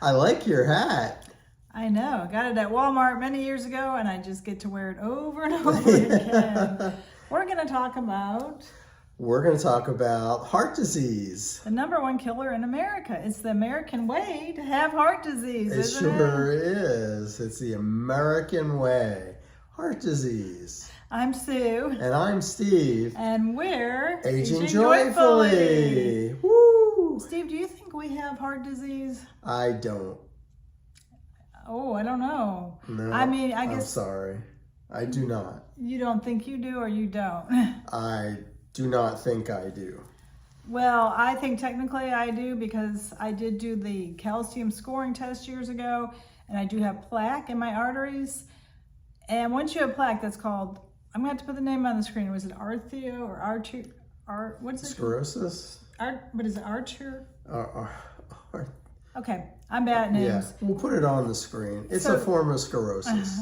I like your hat. I know. I got it at Walmart many years ago, and I just get to wear it over and over again. We're going to talk about We're going to talk about heart disease. the #1 killer in America. It's the American way to have heart disease, It isn't sure it? is. It's the American way. Heart disease. I'm Sue. And I'm Steve. And we're Aging joyfully. Woo! Steve, do you think we have heart disease? I don't. Oh, I don't know. No, I mean, I I'm guess sorry. I do not. you don't think you do or you don't. I do not think I do. Well, I think technically I do because I did do the calcium scoring test years ago, and I do have plaque in my arteries. And once you have plaque, that's called, I'm going to have to put the name on the screen. Was it artheo or what's it? Sclerosis? What is it? Archer? Uh, Okay, I'm bad at names. yeah, we'll put it on the screen. It's a form of sclerosis.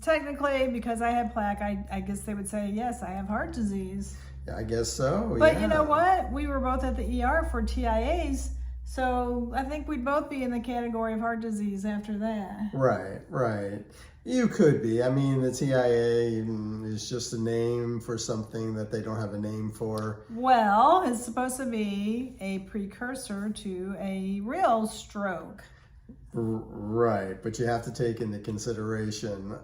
Technically, because I have plaque, I guess they would say, yes, I have heart disease. Yeah, I guess so. But yeah. you know what? We were both at the ER for TIAs, so I think we'd both be in the category of heart disease after that. Right, right. You could be. I mean, the TIA is just a name for something that they don't have a name for. Well, it's supposed to be a precursor to a real stroke. Right, but you have to take into consideration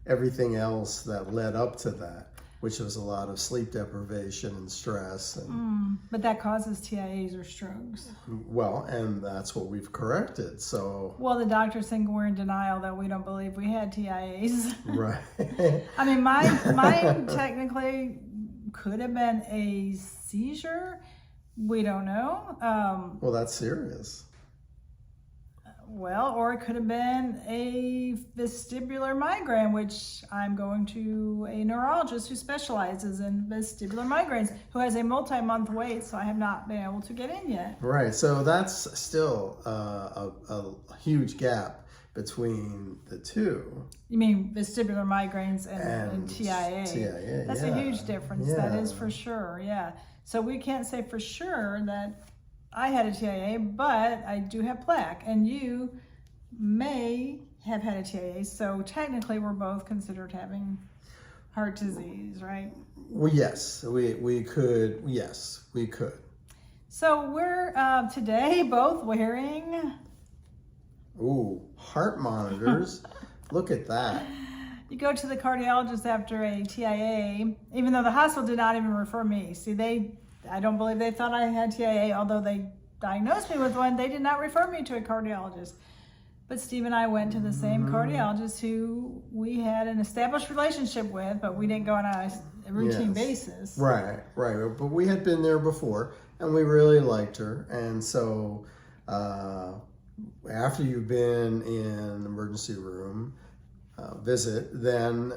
everything else that led up to that, which was a lot of sleep deprivation and stress. And, But that causes TIAs or strokes. well, and that's what we've corrected. So, Well, the doctors think we're in denial that we don't believe we had TIAs. right. I mean, mine technically could have been a seizure. We don't know. Well, that's serious. Well, or it could have been a vestibular migraine, which I'm going to a neurologist who specializes in vestibular migraines, who has a multi-month wait, so I have not been able to get in yet. Right, so that's still a huge gap between the two. You mean vestibular migraines and TIA? TIA, That's yeah. a huge difference. Yeah. That is for sure, yeah. So we can't say for sure that I had a TIA, but I do have plaque, and you may have had a TIA, so technically we're both considered having heart disease, right? Well, yes, we could. Yes, we could. So we're today both wearing, Ooh, heart monitors. Look at that. you go to the cardiologist after a TIA, even though the hospital did not even refer me. See, I don't believe they thought I had TIA, although they diagnosed me with one. They did not refer me to a cardiologist. But Steve and I went to the same cardiologist who we had an established relationship with, but we didn't go on a routine basis. Right, right. But we had been there before, and we really liked her. And so after you've been in an emergency room visit, then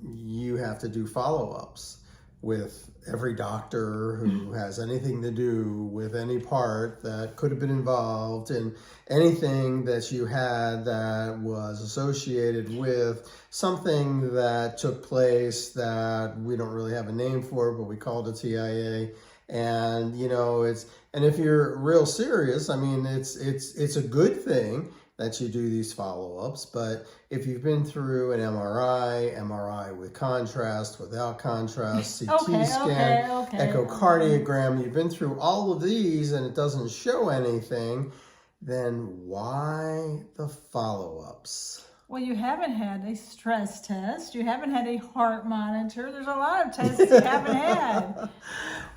you have to do follow-ups with every doctor who has anything to do with any part that could have been involved in anything that you had that was associated with something that took place that we don't really have a name for, but we called a TIA. And you know, and if you're real serious, I mean, it's a good thing that you do these follow-ups, but if you've been through an MRI with contrast, without contrast, CT scan, echocardiogram, you've been through all of these and it doesn't show anything, then why the follow-ups? Well, you haven't had a stress test. You haven't had a heart monitor. There's a lot of tests you haven't had.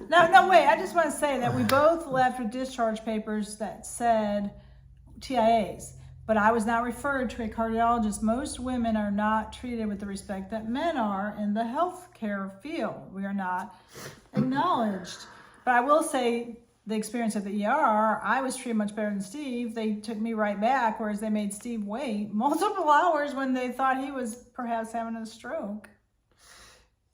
No, wait. I just want to say that we both left with discharge papers that said TIAs. But I was not referred to a cardiologist. Most women are not treated with the respect that men are in the healthcare field. We are not acknowledged. But I will say the experience at the ER, I was treated much better than Steve. They took me right back, whereas they made Steve wait multiple hours when they thought he was perhaps having a stroke.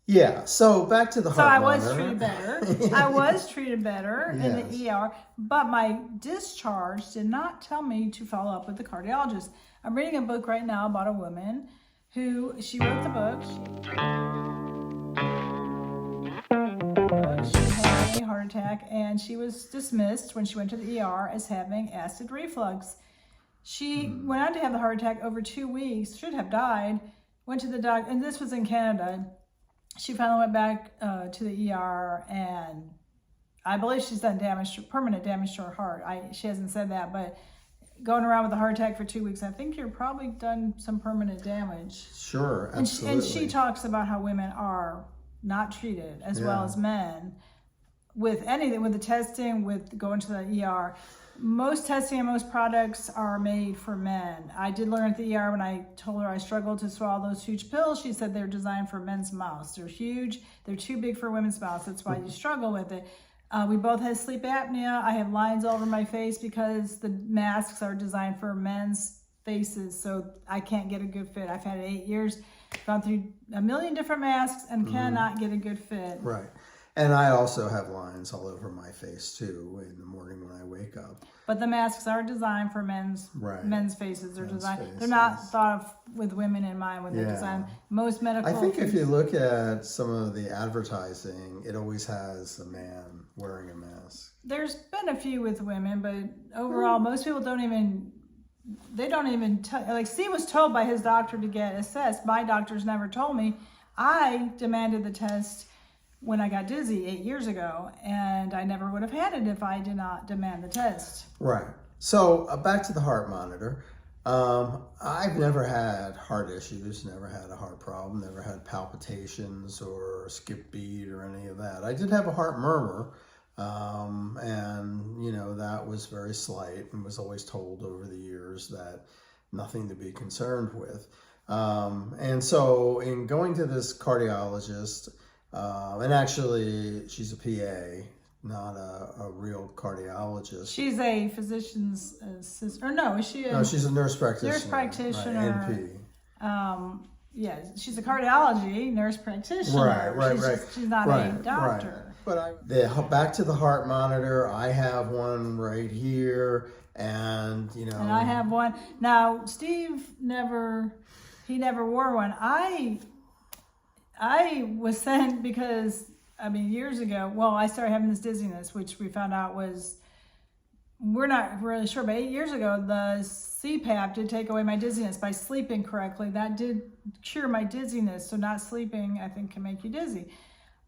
Yeah, so back to the heart monitor. So I was treated better. I was treated better in the ER, but my discharge did not tell me to follow up with the cardiologist. I'm reading a book right now about a woman who, she wrote the book. She had a heart attack and she was dismissed when she went to the ER as having acid reflux. She went on to have the heart attack over 2 weeks, should have died, went to the doctor, and this was in Canada. She finally went back to the ER, and I believe she's done permanent damage to her heart. She hasn't said that, but going around with a heart attack for 2 weeks, I think you're probably done some permanent damage. Sure, absolutely. And she talks about how women are not treated as well as men with anything, with the testing, with going to the ER. Most testing and most products are made for men. I did learn at the ER when I told her I struggled to swallow those huge pills. She said they're designed for men's mouths. They're huge. They're too big for women's mouths. That's why you struggle with it. We both have sleep apnea. I have lines all over my face because the masks are designed for men's faces, so I can't get a good fit. I've had it 8 years, gone through a million different masks and cannot get a good fit. Right. And I also have lines all over my face too in the morning when I wake up. But the masks are designed for men's faces. They're They're not thought of with women in mind when they're designed. Most medical. I think if you look at some of the advertising, it always has a man wearing a mask. There's been a few with women, but overall, most people don't even. They don't even like. Steve was told by his doctor to get assessed. My doctors never told me. I demanded the test when I got dizzy 8 years ago, and I never would have had it if I did not demand the test. Right. So back to the heart monitor. I've never had heart issues, never had a heart problem, never had palpitations or skip beat or any of that. I did have a heart murmur, and that was very slight and was always told over the years that nothing to be concerned with. And so in going to this cardiologist, and actually, she's a PA, not a real cardiologist. She's a physician's assistant. Or no, is she? No, she's a nurse practitioner. Nurse practitioner. NP. Yeah, she's a cardiology nurse practitioner. Right. She's not a doctor. But back to the heart monitor. I have one right here, and And I have one. Now, Steve never wore one. I was sent because, years ago, I started having this dizziness, which we found out we're not really sure, but 8 years ago, the CPAP did take away my dizziness by sleeping correctly. That did cure my dizziness. So not sleeping, I think, can make you dizzy.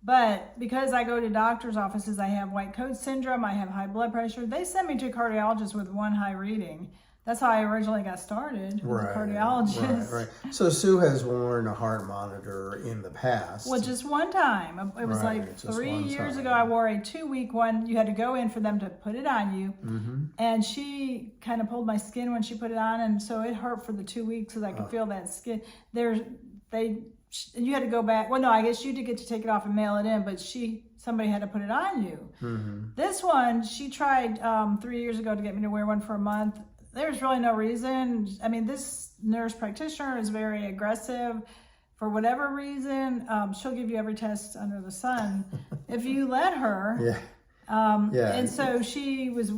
But because I go to doctor's offices, I have white coat syndrome, I have high blood pressure. They sent me to a cardiologist with one high reading. That's how I originally got started, with a cardiologist. Right. So Sue has worn a heart monitor in the past. Well, just one time. It was like 3 years ago. I wore a 2-week one. You had to go in for them to put it on you. Mm-hmm. And she kind of pulled my skin when she put it on. And so it hurt for the 2 weeks because I could feel that skin. You had to go back. Well, no, I guess you did get to take it off and mail it in, but somebody had to put it on you. Mm-hmm. This one, she tried 3 years ago to get me to wear one for a month. There's really no reason. This nurse practitioner is very aggressive for whatever reason. She'll give you every test under the sun if you let her. And so she was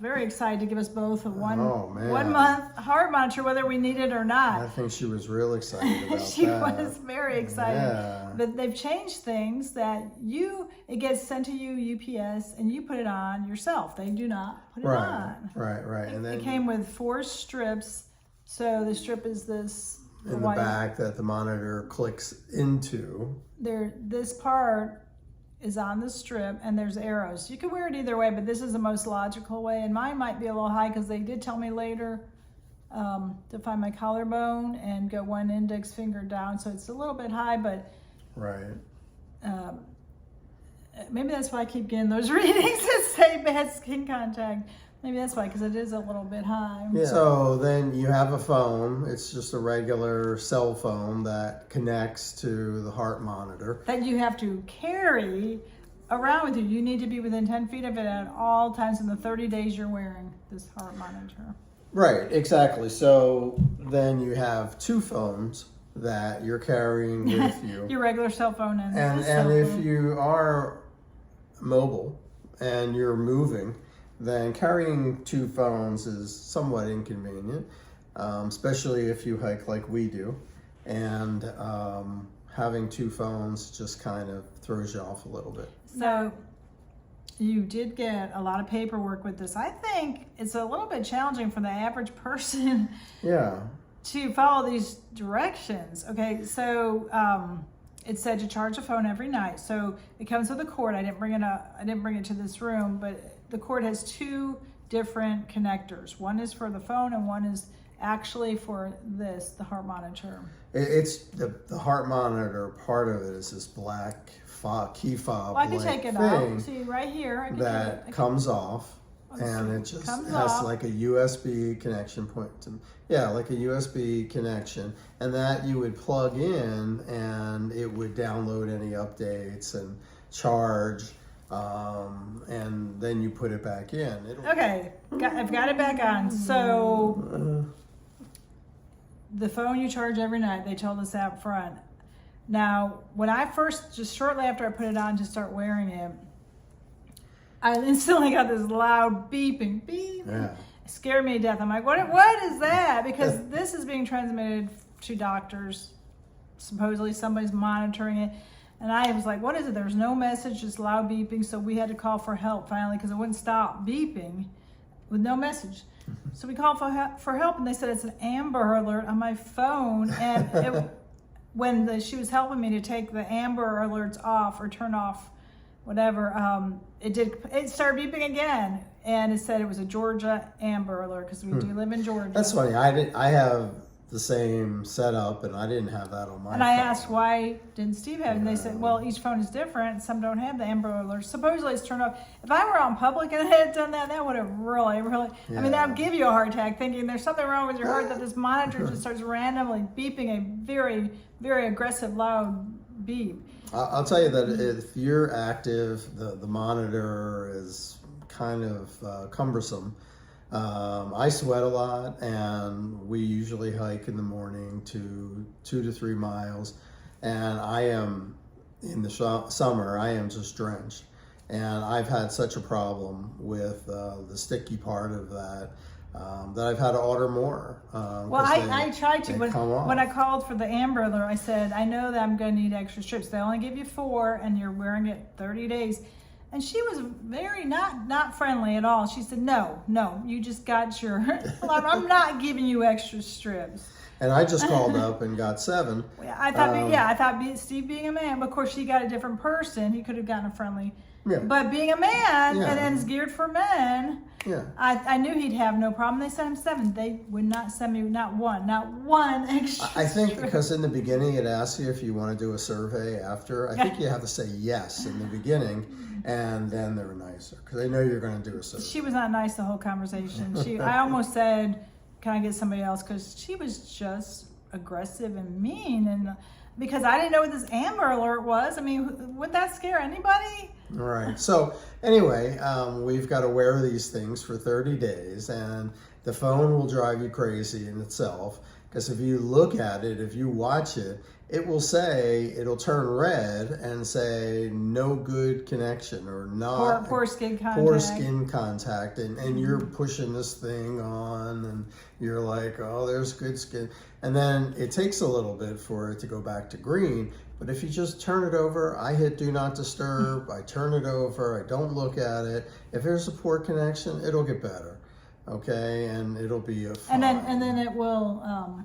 very excited to give us both a one month heart monitor, whether we need it or not. I think she was real excited about she was very excited. Yeah. But they've changed things that it gets sent to you UPS and you put it on yourself. They do not put it on. Right. And then it came with 4 strips. So the strip is this in the back that the monitor clicks into. This part is on the strip and there's arrows. You can wear it either way, but this is the most logical way. And mine might be a little high because they did tell me later to find my collarbone and go one index finger down. So it's a little bit high, but maybe that's why I keep getting those readings that say bad skin contact. Maybe that's why, because it is a little bit high. Yeah. So then you have a phone. It's just a regular cell phone that connects to the heart monitor. That you have to carry around with you. You need to be within 10 feet of it at all times in the 30 days you're wearing this heart monitor. Right, exactly. So then you have 2 phones that you're carrying with you. Your regular cell phone and if you are mobile and you're moving, then carrying 2 phones is somewhat inconvenient, especially if you hike like we do. And having 2 phones just kind of throws you off a little bit. So you did get a lot of paperwork with this. I think it's a little bit challenging for the average person Yeah. to follow these directions. Okay, so it said to charge the phone every night. So it comes with a cord. I didn't bring it to this room, but the cord has two different connectors. One is for the phone, and one is actually for the heart monitor. It's the heart monitor. Part of it is this black key fob. Well, I can take it off. See right here. I can that comes off, and it just has like a USB connection point. Like a USB connection, and that you would plug in, and it would download any updates and charge, and then you put it back in. Okay, I've got it back on. So the phone you charge every night. They told us out front. Now, when I first, just shortly after I put it on to start wearing it, I instantly got this loud beeping, beep. Yeah. It scared me to death. I'm like, what is that? Because this is being transmitted to doctors. Supposedly somebody's monitoring it. And I was like, what is it? There's no message, just loud beeping. So we had to call for help finally because it wouldn't stop beeping with no message. So we called for help, and they said it's an Amber Alert on my phone. And she was helping me to take the Amber Alerts off or turn off, whatever, it started beeping again, and it said it was a Georgia Amber Alert because we do live in Georgia. That's funny. I have the same setup, and I didn't have that on my And phone. I asked, why didn't Steve have it? And they said, well, each phone is different. Some don't have the Amber Alert. Supposedly it's turned off. If I were on public and I had done that, that would have really, I mean, that would give you a heart attack, thinking there's something wrong with your heart, that this monitor just starts randomly beeping a very, very aggressive, loud beep. I'll tell you that if you're active, the monitor is kind of cumbersome. I sweat a lot, and we usually hike in the morning to 2 to 3 miles, and I am in the summer I am just drenched, and I've had such a problem with the sticky part of that that I've had to order more. Well, I tried to when I called for the Amber Alert. I said, I know that I'm going to need extra strips. They only give you 4, and you're wearing it 30 days. And she was very not friendly at all. She said, no, you just got your, I'm not giving you extra strips. And I just called up and got 7. I thought Steve being a man, but of course she got a different person. He could have gotten a friendly. Yeah. But being a man, and it's geared for men, I knew he'd have no problem. They sent him 7. They would not send me not one extra I think strip. because in the beginning it asks you if you want to do a survey after. I think you have to say yes in the beginning, and then they're nicer because they know you're going to do a survey. She was not nice the whole conversation. I almost said, can I get somebody else? Because she was just aggressive and mean, and because I didn't know what this Amber Alert was. I mean, would that scare anybody? Right. So anyway, we've got to wear these things for 30 days, and the phone will drive you crazy in itself because if you look at it, if you watch it, it will say, it'll turn red and say no good connection or not poor skin contact. Poor skin contact, and you're pushing this thing on, and you're like, oh, there's good skin, and then it takes a little bit for it to go back to green. But if you just turn it over, I hit do not disturb, I turn it over, I don't look at it. If there's a poor connection, it'll get better, okay, and it'll be a fine. And then it will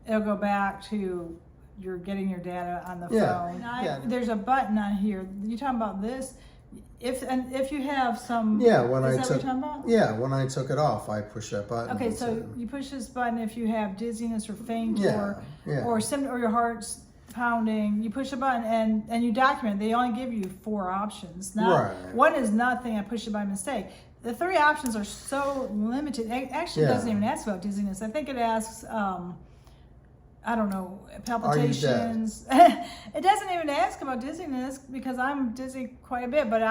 it'll go back to you're getting your data on the phone. There's a button on here. You talking about this? If you have some, when is that what you're talking about? When I took it off, I push that button. Okay, so you push this button if you have dizziness or faint or your heart's pounding. You push a button and you document. They only give you 4 options. Now, one is nothing. I pushed it by mistake. The 3 options are so limited. It actually doesn't even ask about dizziness. I think it asks, I don't know, palpitations. It doesn't even ask about dizziness because I'm dizzy quite a bit, but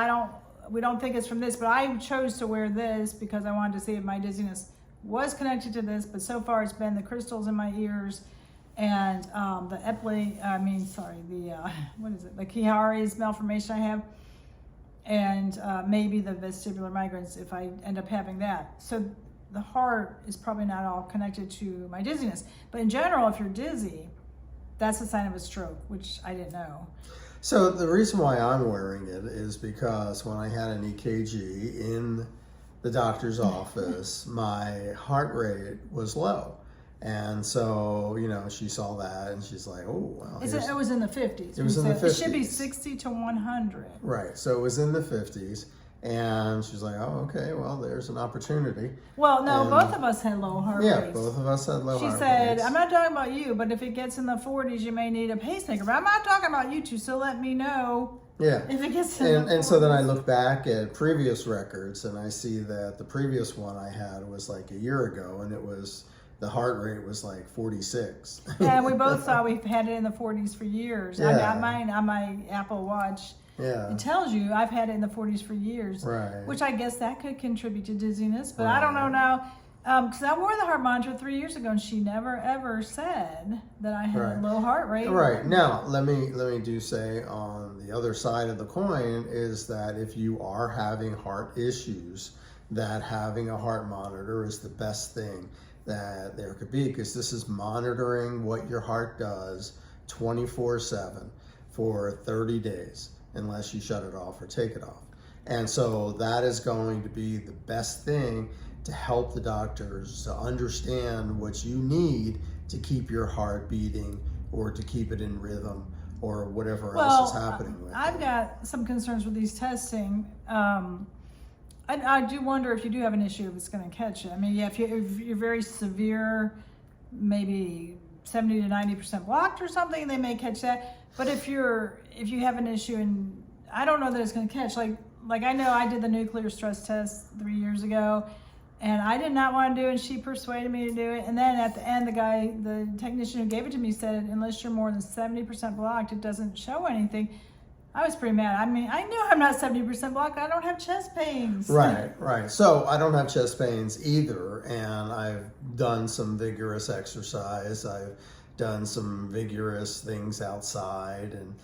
we don't think it's from this, but I chose to wear this because I wanted to see if my dizziness was connected to this, but so far it's been the crystals in my ears and the the Chiari's malformation I have, and maybe the vestibular migraines if I end up having that. So the heart is probably not all connected to my dizziness. But in general, if you're dizzy, that's a sign of a stroke, which I didn't know. So the reason why I'm wearing it is because when I had an EKG in the doctor's office, my heart rate was low. And so, she saw that and she's like, oh, well. It was in the 50s. It was in the 50s. It should be 60 to 100. Right. So it was in the 50s. And she's like, oh, okay, well, there's an opportunity. Well, no, And- both of us had low heart Yeah, rates. both of us had low heart She said, rates. I'm not talking about you, but if it gets in the 40s, you may need a pacemaker. But I'm not talking about you two, so let me know Yeah. if it gets in the 40s. And so then I look back at previous records and I see that the previous one I had was like a year ago, and the heart rate was like 46. Yeah, we both saw we've had it in the 40s for years. I Yeah. got mine on my Apple Watch. Yeah. It tells you I've had it in the 40s for years. Right. Which I guess that could contribute to dizziness, but I don't know now. Because I wore the heart monitor 3 years ago, and she never ever said that I had Right. a low heart rate. Right. Now, let me do say on the other side of the coin is that if you are having heart issues, that having a heart monitor is the best thing that there could be, because this is monitoring what your heart does 24/7 for 30 days, unless you shut it off or take it off. And so that is going to be the best thing to help the doctors to understand what you need to keep your heart beating or to keep it in rhythm or whatever else is happening with I've it. got some concerns with these testing. I do wonder if you do have an issue, if it's going to catch it. I mean, yeah, if you're very severe, maybe 70 to 90% blocked or something, they may catch that. But if you have an issue, and I don't know that it's going to catch, like I know I did the nuclear stress test 3 years ago, and I did not want to do it, and she persuaded me to do it. And then at the end, the technician who gave it to me said, unless you're more than 70% blocked, it doesn't show anything. I was pretty mad. I mean, I knew I'm not 70% blocked. I don't have chest pains. Right. So I don't have chest pains either, and I've done some vigorous exercise. I've done some vigorous things outside, and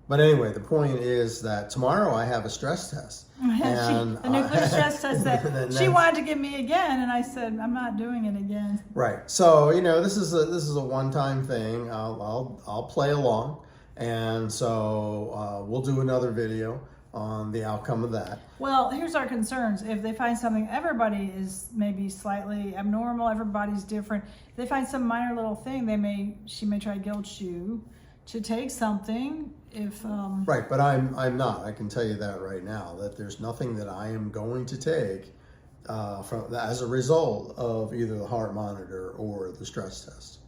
but anyway, the point is that tomorrow I have a stress test. And the nuclear stress test that and she that's- wanted to give me again, and I said, I'm not doing it again. Right. So this is a one-time thing. I'll play along, and so we'll do another video on the outcome of that. Well, here's our concerns. If they find something, everybody is maybe slightly abnormal. Everybody's different. If they find some minor little thing, she may try to guilt you to take something. If Right, but I'm not. I can tell you that right now, that there's nothing that I am going to take as a result of either the heart monitor or the stress test.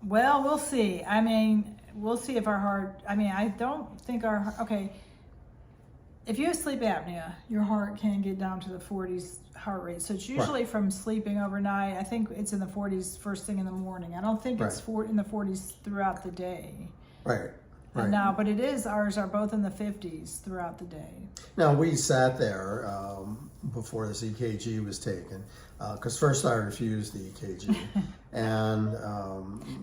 Well, we'll see. I mean, we'll see if our heart, I don't think okay. If you have sleep apnea, your heart can get down to the 40s heart rate. So it's usually from sleeping overnight. I think it's in the 40s first thing in the morning. I don't think it's in the 40s throughout the day. Right. Now, but ours are both in the 50s throughout the day. Now, we sat there before this EKG was taken, because first I refused the EKG. And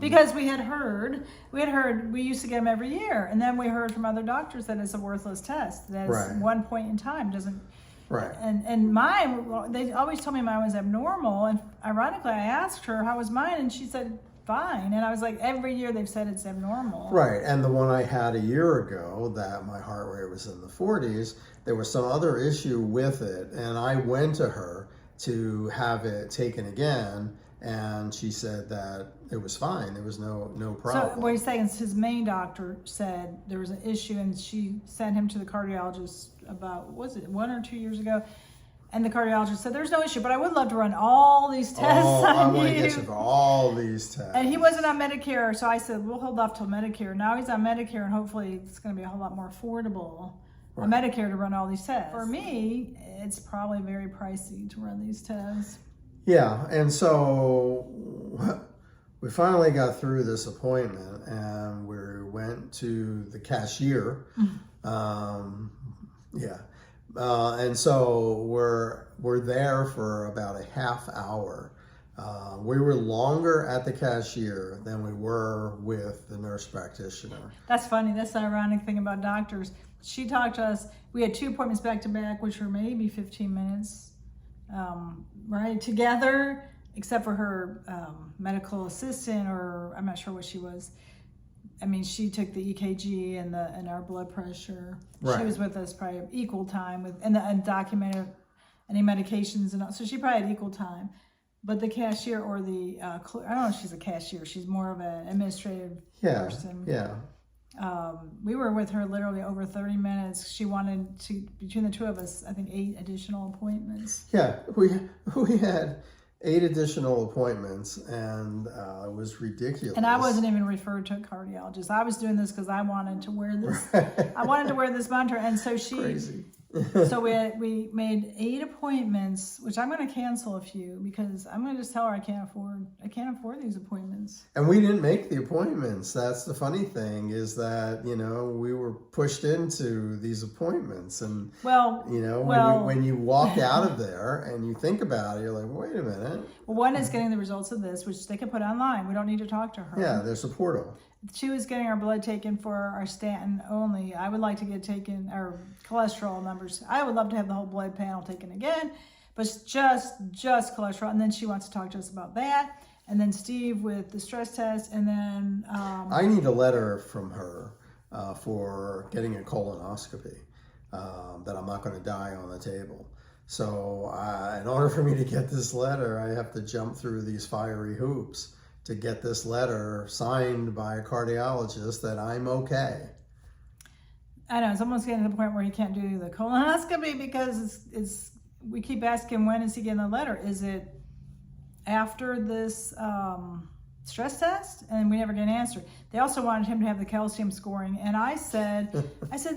because we had heard, we used to get them every year. And then we heard from other doctors that it's a worthless test. That Right. one point in time doesn't. Right. And mine, they always told me mine was abnormal. And ironically, I asked her, how was mine? And she said, fine. And I was like, every year they've said it's abnormal. Right, and the one I had a year ago, that my heart rate was in the 40s, there was some other issue with it, and I went to her to have it taken again, and she said that it was fine. There was no problem. So what he's saying is his main doctor said there was an issue, and she sent him to the cardiologist about, was it 1 or 2 years ago? And the cardiologist said, there's no issue, but I would love to run all these tests I on want to you. get you for all these tests. And he wasn't on Medicare, so I said, we'll hold off till Medicare. Now he's on Medicare, and hopefully it's going to be a whole lot more affordable on Medicare to run all these tests. For me, it's probably very pricey to run these tests. Yeah, and so we finally got through this appointment, and we went to the cashier. And so we're there for about a half hour. We were longer at the cashier than we were with the nurse practitioner. That's funny. That's the ironic thing about doctors. She talked to us. We had 2 appointments back to back, which were maybe 15 minutes, right, together, except for her medical assistant, or I'm not sure what she was. I mean, she took the EKG and our blood pressure. Right. She was with us probably equal time and documented any medications and all. So she probably had equal time. But the cashier or the, I don't know if she's a cashier. She's more of an administrative person. Yeah. We were with her literally over 30 minutes. She wanted to, between the two of us, I think 8 additional appointments. Yeah, we had 8 additional appointments, and it was ridiculous. And I wasn't even referred to a cardiologist. I was doing this because I wanted to wear this. I wanted to wear this monitor, and so she. Crazy. So we made 8 appointments, which I'm going to cancel a few because I'm going to just tell her I can't afford these appointments. And we didn't make the appointments. That's the funny thing, is that, you know, we were pushed into these appointments. And, you know, when you walk out of there and you think about it, you're like, wait a minute. Well, one is getting the results of this, which they can put online. We don't need to talk to her. Yeah, there's a portal. She was getting our blood taken for our statin only. I would like to get taken our cholesterol numbers. I would love to have the whole blood panel taken again, but it's just cholesterol. And then she wants to talk to us about that. And then Steve with the stress test. And then I need a letter from her for getting a colonoscopy, that I'm not going to die on the table. So in order for me to get this letter, I have to jump through these fiery hoops to get this letter signed by a cardiologist that I'm okay. I know, it's almost getting to the point where he can't do the colonoscopy because we keep asking, when is he getting the letter? Is it after this stress test? And we never get an answer. They also wanted him to have the calcium scoring. And I said,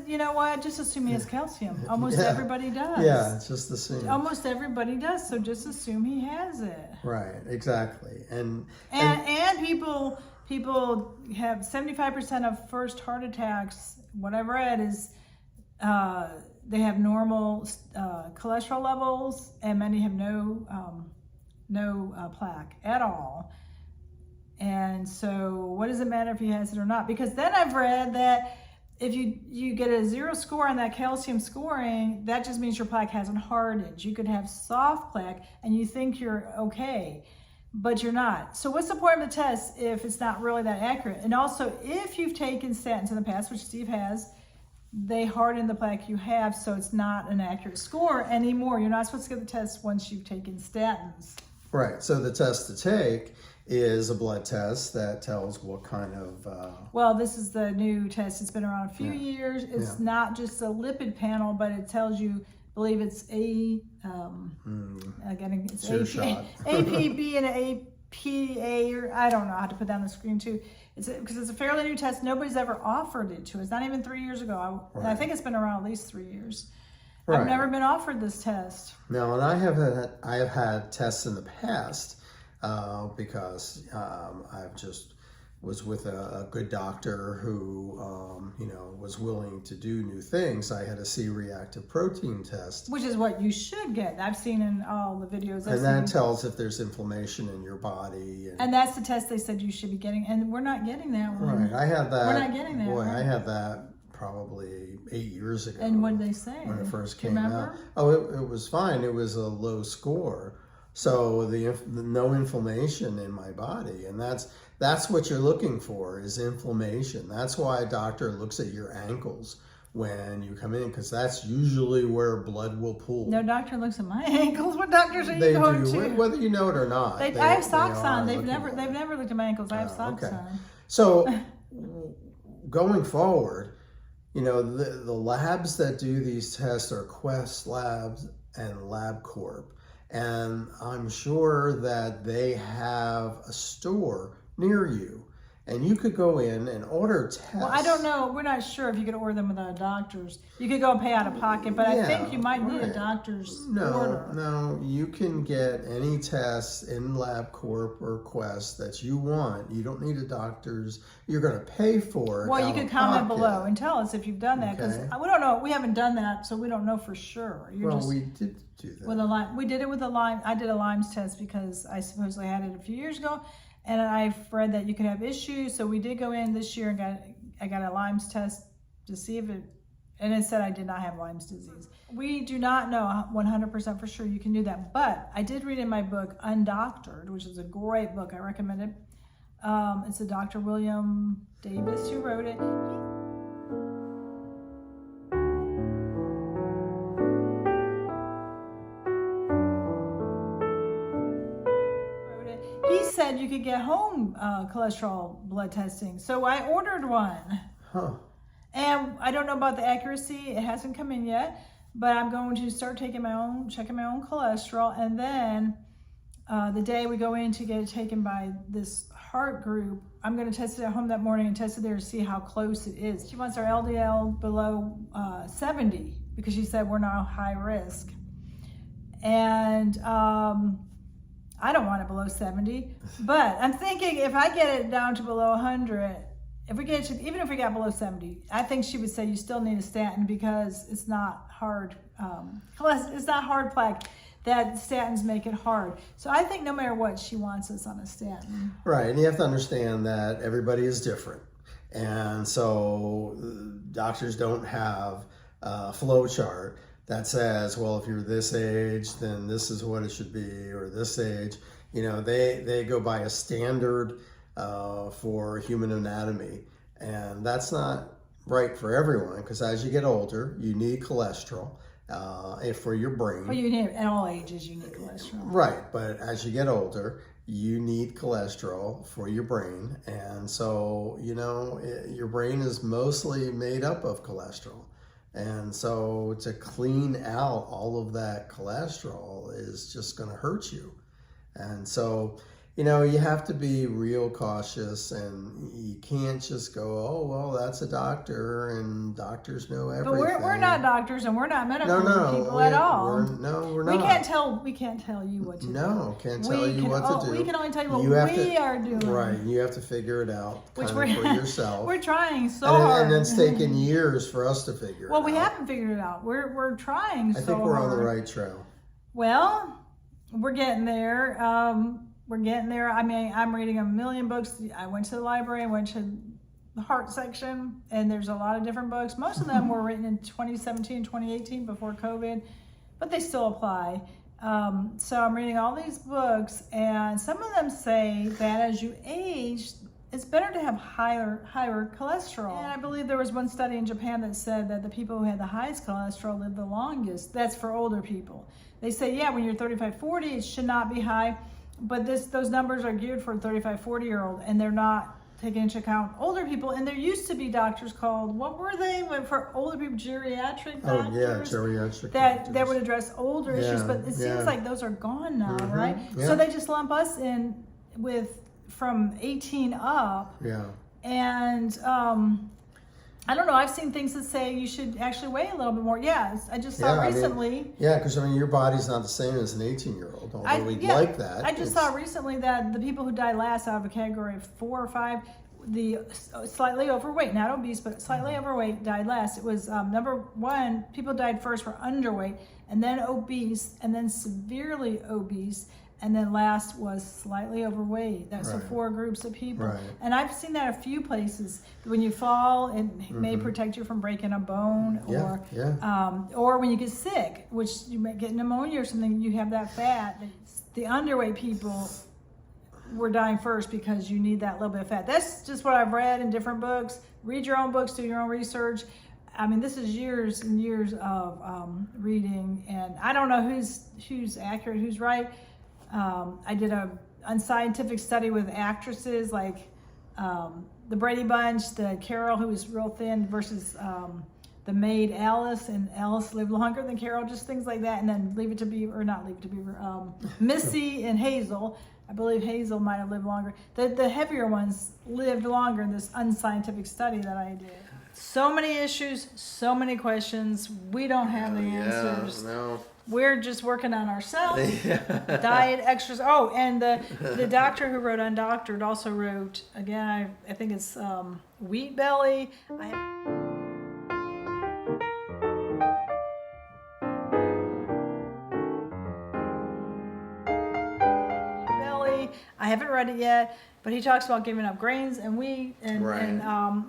you know what? Just assume he has calcium. Almost everybody does. Yeah, it's just assume. Almost everybody does. So just assume he has it. Right, exactly. And people have 75% of first heart attacks, what I've read is they have normal cholesterol levels, and many have no plaque at all. And so what does it matter if he has it or not? Because then I've read that if you get a 0 score on that calcium scoring, that just means your plaque hasn't hardened. You could have soft plaque and you think you're okay, but you're not. So what's the point of the test if it's not really that accurate? And also, if you've taken statins in the past, which Steve has, they harden the plaque you have, so it's not an accurate score anymore. You're not supposed to get the test once you've taken statins. Right, so the test to take is a blood test that tells what kind of... Well, this is the new test. It's been around a few years. It's not just a lipid panel, but it tells you, I believe it's APB and APA, or I don't know how to put that on the screen too. Because it's a fairly new test. Nobody's ever offered it to us. Not even 3 years ago. I think it's been around at least 3 years. Right. I've never been offered this test. No, and I have had tests in the past because I've just was with a good doctor who was willing to do new things. I had a C-reactive protein test, which is what you should get. I've seen in all the videos. And that tells if there's inflammation in your body. And that's the test they said you should be getting, and we're not getting that one. Right, I had that. We're not getting that. Boy, right? I had that probably 8 years ago. And what did they say? When it first came out? Oh, it was fine. It was a low score. So the no inflammation in my body. And that's what you're looking for, is inflammation. That's why a doctor looks at your ankles when you come in, because that's usually where blood will pool. No doctor looks at my ankles. What doctors are you going to? Whether you know it or not. I have socks on. They've never looked at my ankles. I have socks on. So going forward, the labs that do these tests are Quest Labs and LabCorp. And I'm sure that they have a store near you. And you could go in and order tests. Well, I don't know. We're not sure if you could order them without a doctor's. You could go and pay out of pocket, but I think you might need a doctor's order. No, you can get any tests in LabCorp or Quest that you want. You don't need a doctor's. You're going to pay for it. Well, you could comment below and tell us if you've done that, because we don't know. We haven't done that, so we don't know for sure. We did do that. We did it with a Lyme. I did a Lyme's test because I supposedly had it a few years ago. And I've read that you could have issues, so we did go in this year and I got a Lyme's test to see if it, and it said I did not have Lyme's disease. We do not know 100% for sure you can do that, but I did read in my book, Undoctored, which is a great book, I recommend it, It's a Dr. William Davis who wrote it. He said you could get home cholesterol blood testing. So I ordered one. Huh. And I don't know about the accuracy. It hasn't come in yet. But I'm going to start checking my own cholesterol. And then the day we go in to get it taken by this heart group, I'm going to test it at home that morning and test it there to see how close it is. She wants our LDL below 70 because she said we're not high risk. And I don't want it below 70, but I'm thinking if I get it down to below 100, even if we got below 70, I think she would say you still need a statin because it's not hard. It's not hard plaque. That statins make it hard. So I think no matter what, she wants us on a statin. Right, and you have to understand that everybody is different. And so doctors don't have a flow chart that says, well, if you're this age, then this is what it should be, or this age. You know, they go by a standard for human anatomy. And that's not right for everyone, because as you get older, you need cholesterol for your brain. Well, you need, at all ages, you need cholesterol. Right, but as you get older, you need cholesterol for your brain. And so, you know, your brain is mostly made up of cholesterol. And so to clean out all of that cholesterol is just going to hurt you. And so, you know, you have to be real cautious, and you can't just go, oh, well, that's a doctor and doctors know everything. But we're not doctors, and we're not medical people at all. We're not. We can't tell you what to do. No, can't tell you what to do. We can only tell you what we are doing. Right, you have to figure it out for yourself. We're trying so hard. And it's taken years for us to figure it out. Well, we haven't figured it out. We're trying so hard. I think we're on the right trail. Well, we're getting there. We're getting there. I mean, I'm reading a million books. I went to the library, I went to the heart section, and there's a lot of different books. Most of them were written in 2017, 2018, before COVID, but they still apply. So I'm reading all these books, and some of them say that as you age, it's better to have higher cholesterol. And I believe there was one study in Japan that said that the people who had the highest cholesterol lived the longest. That's for older people. They say, yeah, when you're 35, 40, it should not be high. But those numbers are geared for a 35, 40-year-old, and they're not taking into account older people. And there used to be doctors called, what were they? For older people, geriatric doctors? Oh, yeah, geriatric doctors. That would address older issues, but it seems like those are gone now, right? Yeah. So they just lump us in with from 18 up. Yeah. And I don't know. I've seen things that say you should actually weigh a little bit more. Yeah, I just saw recently. Because your body's not the same as an 18-year-old, although we'd like that. I just saw recently that the people who died last out of a category of 4 or 5, the slightly overweight, not obese, but slightly overweight, died last. It was number 1, people died first were underweight, and then obese, and then severely obese. And then last was slightly overweight. That's so 4 groups of people. Right. And I've seen that a few places. When you fall, it may protect you from breaking a bone, or when you get sick, which you may get pneumonia or something, you have that fat. The underweight people were dying first because you need that little bit of fat. That's just what I've read in different books. Read your own books, do your own research. I mean, this is years and years of reading, and I don't know who's accurate, who's right. I did a unscientific study with actresses like the Brady Bunch, the Carol who was real thin versus the maid Alice, and Alice lived longer than Carol, just things like that. And then Missy and Hazel. I believe Hazel might have lived longer. The heavier ones lived longer in this unscientific study that I did. So many issues, so many questions. We don't have the answers. No. We're just working on ourselves. Diet, exercise. Oh, and the doctor who wrote Undoctored also wrote, again, I think it's wheat belly. me. I haven't read it yet, but he talks about giving up grains and wheat, and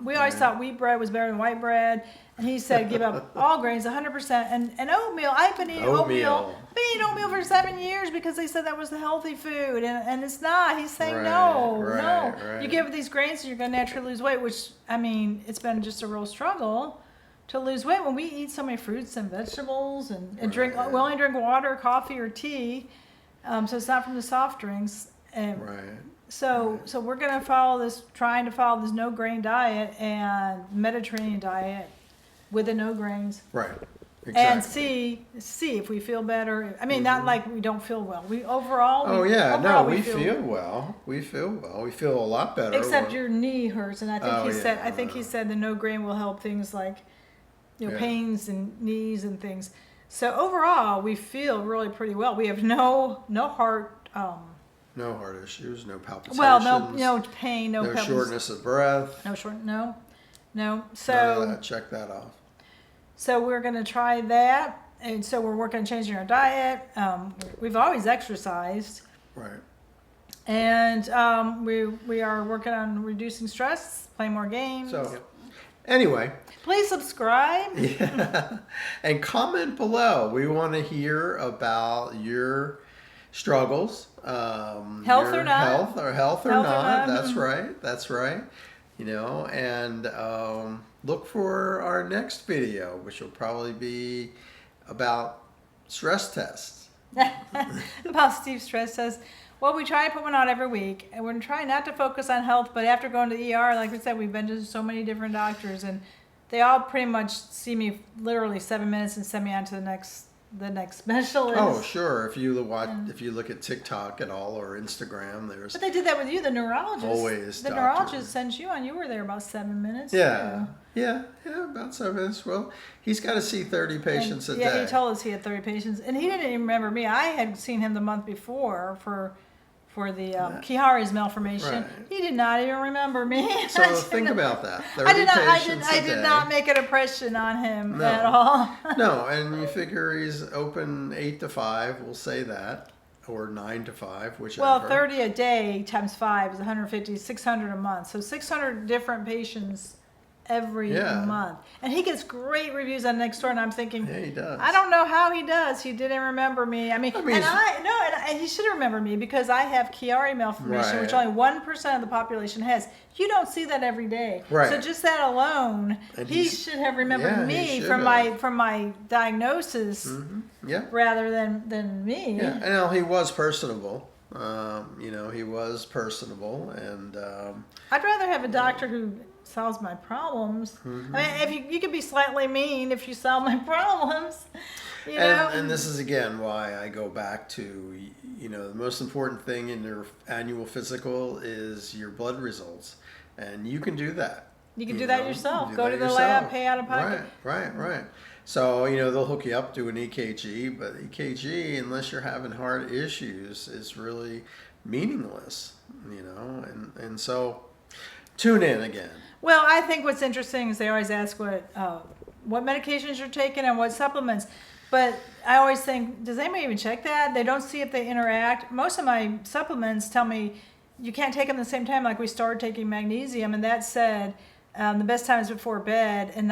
we always thought wheat bread was better than white bread, and he said give up all grains 100%, and oatmeal. I've been eating oatmeal. I've been eating oatmeal for 7 years because they said that was the healthy food, and it's not. He's saying no. You give up these grains and you're going to naturally lose weight, which, I mean, it's been just a real struggle to lose weight when we eat so many fruits and vegetables and drink. We only drink water, coffee, or tea, so it's not from the soft drinks. So we're going to trying to follow this no grain diet and Mediterranean diet with the no grains. Right. Exactly. And see if we feel better. I mean, not like we don't feel well. We overall. We feel well. We feel well. We feel a lot better. Except your knee hurts, and I think he said the no grain will help things like, pains and knees and things. So overall, we feel really pretty well. We have no heart. No heart issues. No palpitations. Well, no pain. No shortness of breath. No. So none of that. Check that off. So we're going to try that, and so we're working on changing our diet. We've always exercised. Right. And we are working on reducing stress, playing more games. So, anyway. Please subscribe. Yeah. And comment below. We want to hear about your struggles. Health or not. Health or not. That's right. And look for our next video, which will probably be about stress tests. About Steve's stress tests. Well, we try to put one out every week, and we're trying not to focus on health, but after going to the ER, like we said, we've been to so many different doctors, and they all pretty much see me literally 7 minutes and send me on to the next specialist. Oh, sure. If you look at TikTok at all or Instagram, there's. But they did that with you, the neurologist. Always. The neurologist sent you on. You were there about 7 minutes. Yeah. Yeah, about 7 minutes. Well, he's got to see 30 patients a day. Yeah, he told us he had 30 patients, and he didn't even remember me. I had seen him the month before for the Chiari's malformation. Right. He did not even remember me. So think about that. 30 patients I did not make an impression on him at all. No, and you figure he's open 8 to 5, we'll say that, or 9 to 5, whichever. Well, 30 a day times 5 is 150, 600 a month. So 600 different patients every month. And he gets great reviews on Nextdoor, and I'm thinking, yeah, he does. I don't know how he does. He didn't remember me. And he should remember me because I have Chiari malformation, which only 1% of the population has. You don't see that every day. Right. So just that alone, he should have remembered me from my diagnosis rather than me. Yeah, and he was personable. He was personable, and I'd rather have a doctor who solves my problems. I mean, if you could be slightly mean if you solve my problems, you know. And this is again why I go back to the most important thing in your annual physical is your blood results, and you can do that. You can do that yourself. Go to the lab, pay out of pocket. Right. So they'll hook you up to an EKG, but EKG, unless you're having heart issues, is really meaningless. And so tune in again. Well, I think what's interesting is they always ask what medications you're taking and what supplements. But I always think, does anybody even check that? They don't see if they interact. Most of my supplements tell me you can't take them at the same time. Like we started taking magnesium, and that said the best time is before bed, and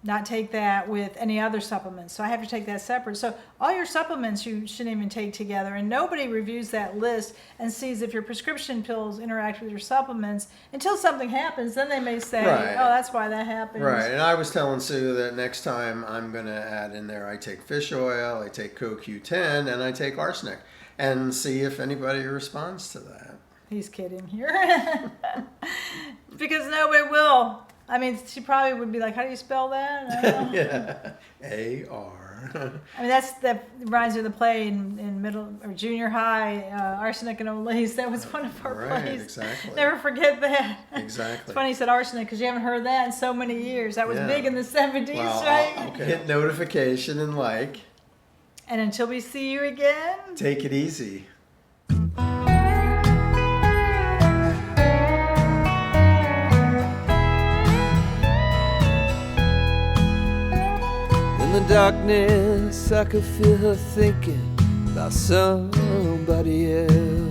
not take that with any other supplements. So I have to take that separate. So all your supplements you shouldn't even take together, and nobody reviews that list and sees if your prescription pills interact with your supplements until something happens. Then they may say, oh, that's why that happened. Right. And I was telling Sue that next time I'm going to add in there, I take fish oil, I take CoQ10, and I take arsenic, and see if anybody responds to that. He's kidding here. Because nobody will. I mean, she probably would be like, how do you spell that? I don't know. Yeah, A-R. I mean, that reminds me of the play in middle or junior high, Arsenic and Olace. That was one of our plays. Exactly. Never forget that. Exactly. It's funny you said arsenic because you haven't heard that in so many years. That was big in the 70s, right? Okay. Hit notification and like. And until we see you again, take it easy. In the darkness, I could feel her thinking about somebody else.